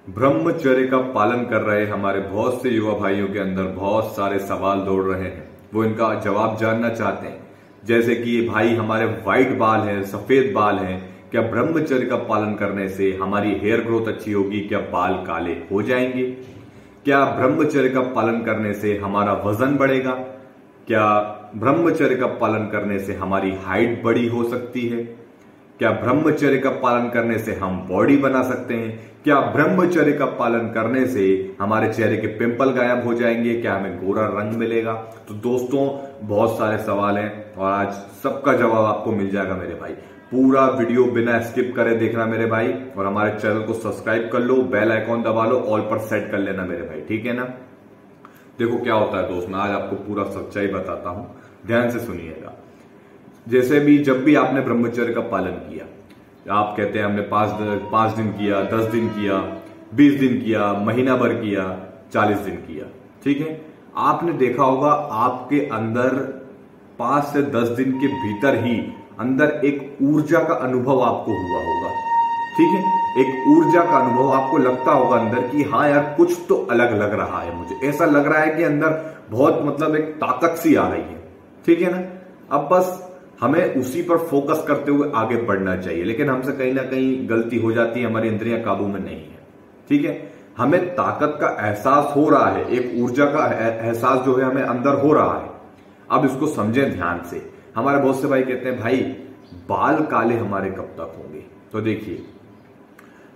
ब्रह्मचर्य का पालन कर रहे हमारे बहुत से युवा भाइयों के अंदर बहुत सारे सवाल दौड़ रहे हैं। वो इनका जवाब जानना चाहते हैं। जैसे कि भाई हमारे व्हाइट बाल हैं, सफेद बाल हैं, क्या ब्रह्मचर्य का पालन करने से हमारी हेयर ग्रोथ अच्छी होगी? क्या बाल काले हो जाएंगे? क्या ब्रह्मचर्य का पालन करने से हमारा वजन बढ़ेगा? क्या ब्रह्मचर्य का पालन करने से हमारी हाइट बड़ी हो सकती है? क्या ब्रह्मचर्य का पालन करने से हम बॉडी बना सकते हैं? क्या ब्रह्मचर्य का पालन करने से हमारे चेहरे के पिंपल गायब हो जाएंगे? क्या हमें गोरा रंग मिलेगा? तो दोस्तों, बहुत सारे सवाल हैं और आज सबका जवाब आपको मिल जाएगा मेरे भाई। पूरा वीडियो बिना स्किप करे देखना मेरे भाई, और हमारे चैनल को सब्सक्राइब कर लो, बेल आइकॉन दबा लो, ऑल पर सेट कर लेना मेरे भाई, ठीक है ना। देखो क्या होता है दोस्त, मैं आज आपको पूरा सच्चाई बताता हूं, ध्यान से सुनिएगा। जैसे भी जब भी आपने ब्रह्मचर्य का पालन किया, आप कहते हैं हमने 5 दिन किया, 10 दिन किया, 20 दिन किया, महीना भर किया, 40 दिन किया, ठीक है। आपने देखा होगा आपके अंदर 5 से 10 दिन के भीतर ही अंदर एक ऊर्जा का अनुभव आपको हुआ होगा, ठीक है। एक ऊर्जा का अनुभव आपको लगता होगा अंदर कि हाँ यार कुछ तो अलग लग रहा है, मुझे ऐसा लग रहा है कि अंदर बहुत मतलब एक ताकत सी आ रही है, ठीक है ना। अब बस हमें उसी पर फोकस करते हुए आगे बढ़ना चाहिए, लेकिन हमसे कहीं ना कहीं गलती हो जाती है, हमारी इंद्रियां काबू में नहीं है, ठीक है। हमें ताकत का एहसास हो रहा है, एक ऊर्जा का एहसास जो है हमें अंदर हो रहा है। अब इसको समझें ध्यान से। हमारे बहुत से भाई कहते हैं भाई बाल काले हमारे कब तक होंगे? तो देखिए,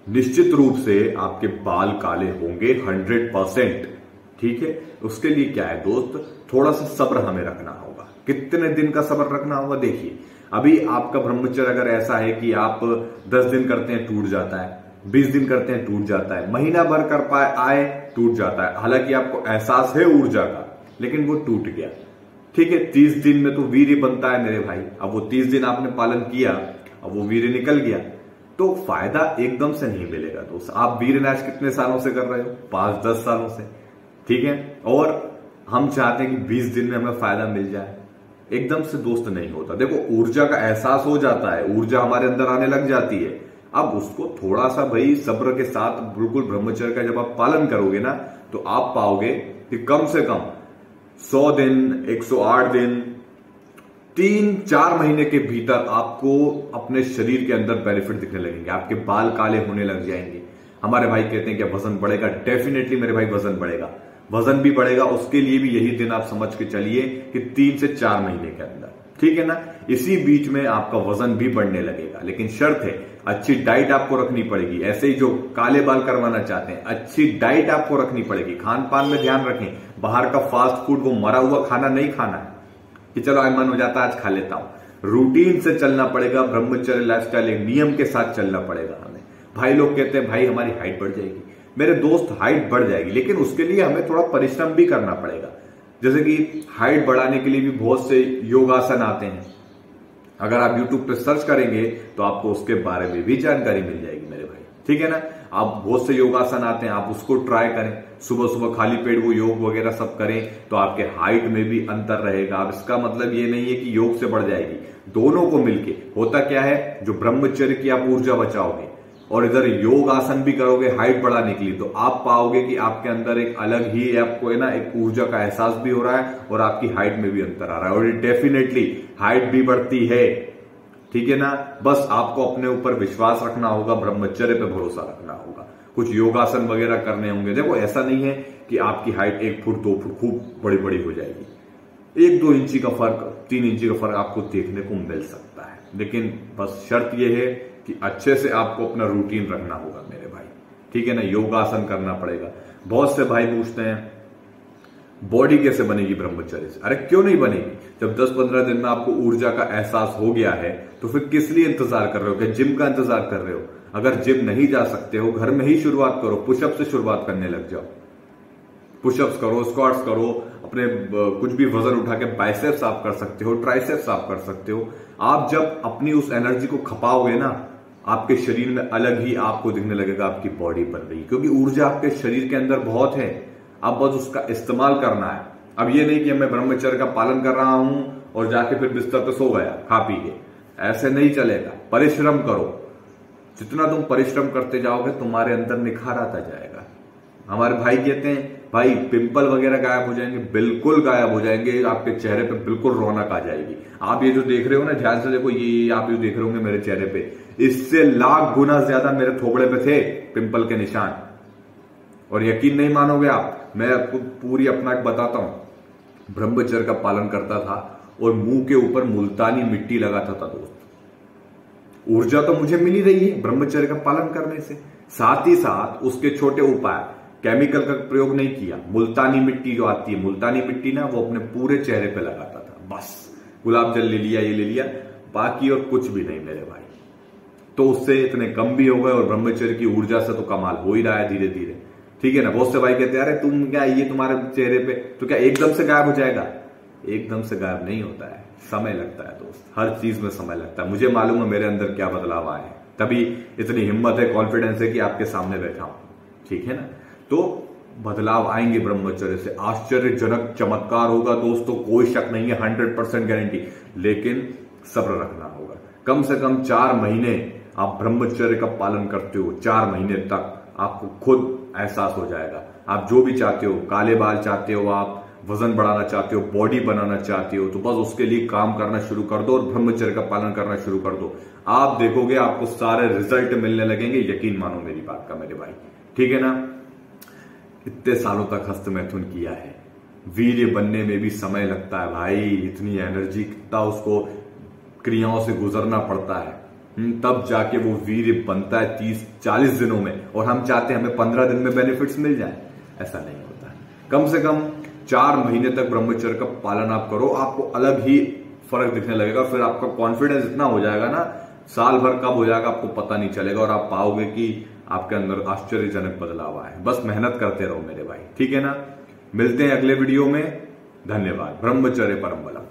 निश्चित रूप से आपके बाल काले होंगे 100%, ठीक है। उसके लिए क्या है दोस्त, थोड़ा सा सब्र हमें रखना होगा। कितने दिन का सब्र रखना होगा? देखिए, अभी आपका ब्रह्मचर्य अगर ऐसा है कि आप 10 दिन करते हैं टूट जाता है, 20 दिन करते हैं टूट जाता है, महीना भर कर पाए आए टूट जाता है, हालांकि आपको एहसास है ऊर्जा का, लेकिन वो टूट गया, ठीक है। 30 दिन में तो वीर्य बनता है मेरे भाई। अब वो 30 दिन आपने पालन किया, अब वो वीर्य निकल गया, तो फायदा एकदम से नहीं मिलेगा दोस्त। आप वीर्य नाश कितने सालों से कर रहे हो? 5-10 सालों से, ठीक है। और हम चाहते हैं कि 20 दिन में हमें फायदा मिल जाए, एकदम से दोस्त नहीं होता। देखो, ऊर्जा का एहसास हो जाता है, ऊर्जा हमारे अंदर आने लग जाती है। अब उसको थोड़ा सा भाई सब्र के साथ बिल्कुल ब्रह्मचर्य का जब आप पालन करोगे ना, तो आप पाओगे कि कम से कम 100 दिन, 108 दिन, 3-4 महीने के भीतर आपको अपने शरीर के अंदर बेनिफिट दिखने लगेंगे, आपके बाल काले होने लग जाएंगे। हमारे भाई कहते हैं कि वजन बढ़ेगा, डेफिनेटली मेरे भाई वजन बढ़ेगा, वजन भी बढ़ेगा। उसके लिए भी यही दिन आप समझ के चलिए कि 3 से 4 महीने के अंदर, ठीक है ना। इसी बीच में आपका वजन भी बढ़ने लगेगा, लेकिन शर्त है अच्छी डाइट आपको रखनी पड़ेगी। ऐसे ही जो काले बाल करवाना चाहते हैं, अच्छी डाइट आपको रखनी पड़ेगी। खान पान में ध्यान रखें, बाहर का फास्ट फूड, वो मरा हुआ खाना नहीं खाना है कि चलो आज मन हो जाता है आज खा लेता हूं। रूटीन से चलना पड़ेगा, ब्रह्मचर्य लाइफस्टाइल एक नियम के साथ चलना पड़ेगा हमें। भाई लोग कहते हैं भाई हमारी हाइट बढ़ जाएगी। मेरे दोस्त, हाइट बढ़ जाएगी, लेकिन उसके लिए हमें थोड़ा परिश्रम भी करना पड़ेगा। जैसे कि हाइट बढ़ाने के लिए भी बहुत से योगासन आते हैं, अगर आप YouTube पे सर्च करेंगे तो आपको उसके बारे में भी जानकारी मिल जाएगी मेरे भाई, ठीक है ना। आप बहुत से योगासन आते हैं, आप उसको ट्राई करें। सुबह सुबह खाली पेट वो योग वगैरह सब करें तो आपके हाइट में भी अंतर रहेगा। अब इसका मतलब ये नहीं है कि योग से बढ़ जाएगी, दोनों को मिलके होता क्या है, जो ब्रह्मचर्य की आप ऊर्जा बचाओगे और इधर योग आसन भी करोगे हाइट बढ़ाने के लिए, तो आप पाओगे कि आपके अंदर एक अलग ही आपको है ना एक ऊर्जा का एहसास भी हो रहा है और आपकी हाइट में भी अंतर आ रहा है, और डेफिनेटली हाइट भी बढ़ती है, ठीक है ना। बस आपको अपने ऊपर विश्वास रखना होगा, ब्रह्मचर्य पे भरोसा रखना होगा, कुछ योगासन वगैरह करने होंगे। देखो, ऐसा नहीं है कि आपकी हाइट 1 फुट 2 फुट खूब बड़ी बड़ी हो जाएगी। 1-2 इंची का फर्क, 3 इंची का फर्क आपको देखने को मिल सकता है, लेकिन बस शर्त यह है कि अच्छे से आपको अपना रूटीन रखना होगा मेरे भाई, ठीक है ना। योगासन करना पड़ेगा। बहुत से भाई पूछते हैं बॉडी कैसे बनेगी ब्रह्मचर्य से? अरे क्यों नहीं बनेगी? जब 10-15 दिन में आपको ऊर्जा का एहसास हो गया है तो फिर किस लिए इंतजार कर रहे हो? क्या जिम का इंतजार कर रहे हो? अगर जिम नहीं जा सकते हो, घर में ही शुरुआत करो, पुशअप से शुरुआत करने लग जाओ। पुशअप्स करो, स्क्वाट्स करो, अपने कुछ भी वजन उठा के बाइसेप्स आप कर सकते हो, ट्राइसेप्स आप कर सकते हो। आप जब अपनी उस एनर्जी को खपाओगे ना, आपके शरीर में अलग ही आपको दिखने लगेगा आपकी बॉडी बन रही है, क्योंकि ऊर्जा आपके शरीर के अंदर बहुत है, अब बस उसका इस्तेमाल करना है। अब ये नहीं कि मैं ब्रह्मचर्य का पालन कर रहा हूं और जाके फिर बिस्तर पे सो गया खा पी के, ऐसे नहीं चलेगा। परिश्रम करो, जितना तुम परिश्रम करते जाओगे तुम्हारे अंदर निखार आता जाएगा। हमारे भाई कहते हैं भाई पिंपल वगैरह गायब हो जाएंगे, बिल्कुल गायब हो जाएंगे, आपके चेहरे पे बिल्कुल रौनक आ जाएगी। आप ये जो देख रहे हो ना, ध्यान से देखो, ये आप जो देख रहे होंगे मेरे चेहरे पे, इससे लाख गुना ज्यादा मेरे थोबड़े पे थे पिंपल के निशान। और यकीन नहीं मानोगे आप, मैं आपको पूरी अपना बताता हूं। ब्रह्मचर्य का पालन करता था और मुंह के ऊपर मुल्तानी मिट्टी लगाता था दोस्त। ऊर्जा तो मुझे मिल ही रही है ब्रह्मचर्य का पालन करने से, साथ ही साथ उसके छोटे उपाय, केमिकल का प्रयोग नहीं किया। मुल्तानी मिट्टी जो आती है, मुल्तानी मिट्टी ना, वो अपने पूरे चेहरे पे लगाता था। बस गुलाब जल ले लिया, ये ले लिया, बाकी और कुछ भी नहीं मेरे भाई। तो उससे इतने कम भी हो गए और ब्रह्मचर्य की ऊर्जा से तो कमाल हो ही रहा है धीरे धीरे। ठीक है ना। बहुत से भाई कहते हैं अरे तुम क्या, ये तुम्हारे चेहरे पे तो क्या एकदम से गायब हो जाएगा? एकदम से गायब नहीं होता है, समय लगता है दोस्त, हर चीज में समय लगता है। मुझे मालूम है मेरे अंदर क्या बदलाव आए हैं, तभी इतनी हिम्मत है, कॉन्फिडेंस है कि आपके सामने बैठा हूं। ठीक है ना। तो बदलाव आएंगे ब्रह्मचर्य से, आश्चर्यजनक चमत्कार होगा दोस्तों, कोई शक नहीं है, 100% गारंटी। लेकिन सब्र रखना होगा। कम से कम 4 महीने आप ब्रह्मचर्य का पालन करते हो, 4 महीने तक आपको खुद एहसास हो जाएगा। आप जो भी चाहते हो, काले बाल चाहते हो, आप वजन बढ़ाना चाहते हो, बॉडी बनाना चाहते हो, तो बस उसके लिए काम करना शुरू कर दो और ब्रह्मचर्य का पालन करना शुरू कर दो। आप देखोगे आपको सारे रिजल्ट मिलने लगेंगे, यकीन मानो मेरी बात का मेरे भाई। ठीक है ना। इतने सालों तक हस्तमैथुन किया है, वीर्य बनने में भी समय लगता है भाई, इतनी एनर्जी, कितना उसको क्रियाओं से गुजरना पड़ता है, तब जाके वो वीर्य बनता है 30-40 दिनों में। और हम चाहते हैं हमें 15 दिन में बेनिफिट्स मिल जाए, ऐसा नहीं होता। कम से कम 4 महीने तक ब्रह्मचर्य का पालन आप करो, आपको अलग ही फर्क दिखने लगेगा। फिर आपका कॉन्फिडेंस इतना हो जाएगा ना, साल भर कब हो जाएगा आपको पता नहीं चलेगा, और आप पाओगे कि आपके अंदर आश्चर्यजनक बदलाव आए। बस मेहनत करते रहो मेरे भाई। ठीक है ना। मिलते हैं अगले वीडियो में। धन्यवाद। ब्रह्मचर्य परम बलम।